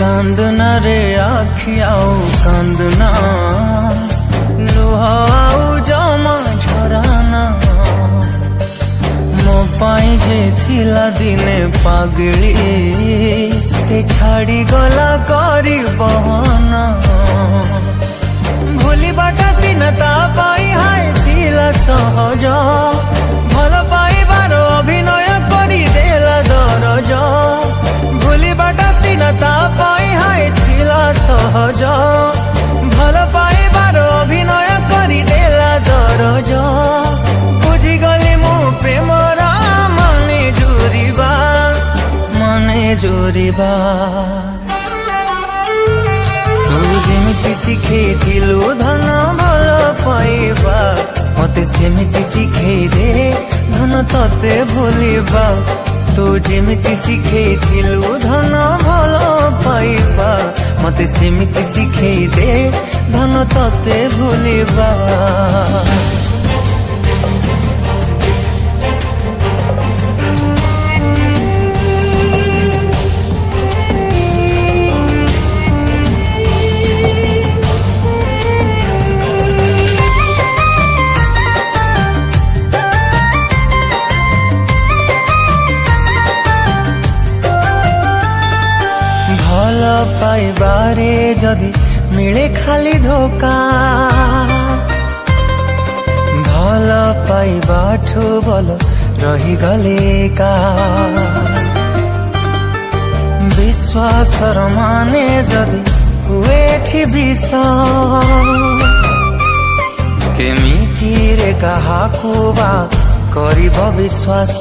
कांदना रे आखिया कांदना लुह आउ जमा झराना मो पाई जे थिला दिने पागली से छाड़ी गला करी बहाना भूली बाटा सीनता पाई हाय थिला सहज भल पाइबार अभिनय करी देला दरज भूली बाटा सीनता पाई हाय थिला सहज भल पाइबार अभिनय करी देला दरज बुझी गली मु प्रेमर मने जोरिबा तू जेमिति शिखेइथिलु धन भल पाइबा मते सेमिति शिखेइ दे धन तते भूलिबा तू जेमिति शिखेइथिलु धन भल पाइबा मते सेमिति शिखेइ दे धन तते भूलिबा भल पाइबारे जदि मिले खाली धोका भल पाइबाठु भल रही गले का विश्वासर माने जदि हुए विष केमिति रे काहाकु बा करिब विश्वास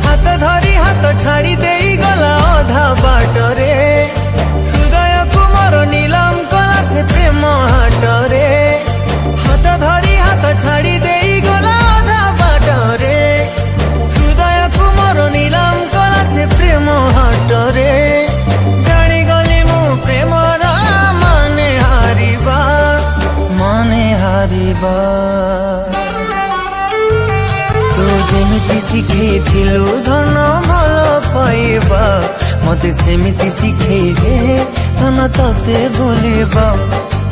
हाथ धरी हाथ छाड़ी देई गला अधा बाटरे हृदय कुमार नीलम कला से प्रेम हाटरे हाथ धरी हाथ छाड़ी देई गला अधा बाटरे हृदय कुमार नीलम कला से प्रेम हाटरे जानी गली मु प्रेमर माने हारिबा तू जेमिति शिखेइथिलु धन भल पाइबा मते सेमिति शिखेइ दे धन तते भूलिबा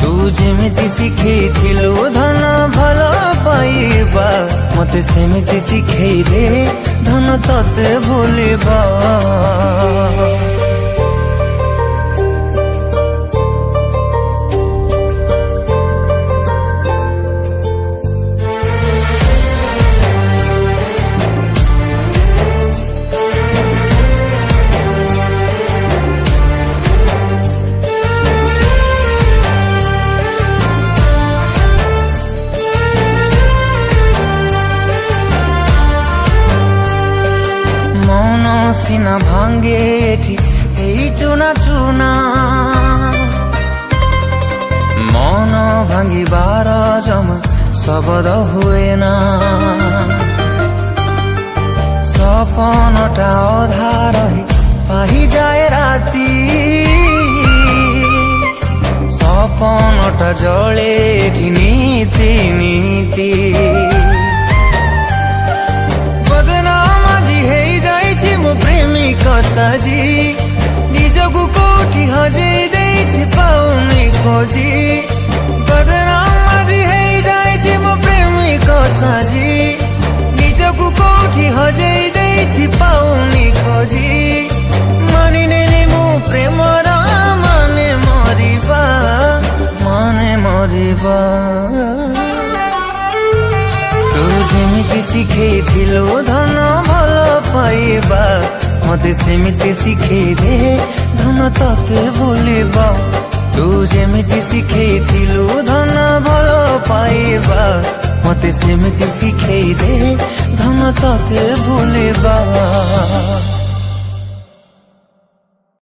तू जेमिति शिखेइथिलु धन भल पाइबा मते सेमिति शिखेइ दे धन तते भूलिबा सीना भांगे एठी एई चुना चुना मन भांगी बार जमा शब्द हुए ना सपनटा अधा रही पाही जाए राती सपनटा जले एठी नीति नीति मो प्रेमिक साजी निजकु कोठी हजेई देछि पाउनी खोजी बदनाम आजि हेई जाइछि मो प्रेमिक साजी निजकु कोठी हजेई देछि पाउनी खोजी मानि नेली मो प्रेमर माने मरिबा तू जेमिति शिखेइथिलु धन भल पाइबा मते सेमिति शिखेइ दे धन तते भूलिबा तू जेमिति शिखेइथिलु धन भल पाइबा मते सेमिति शिखेइ दे धन तते भूलिबा।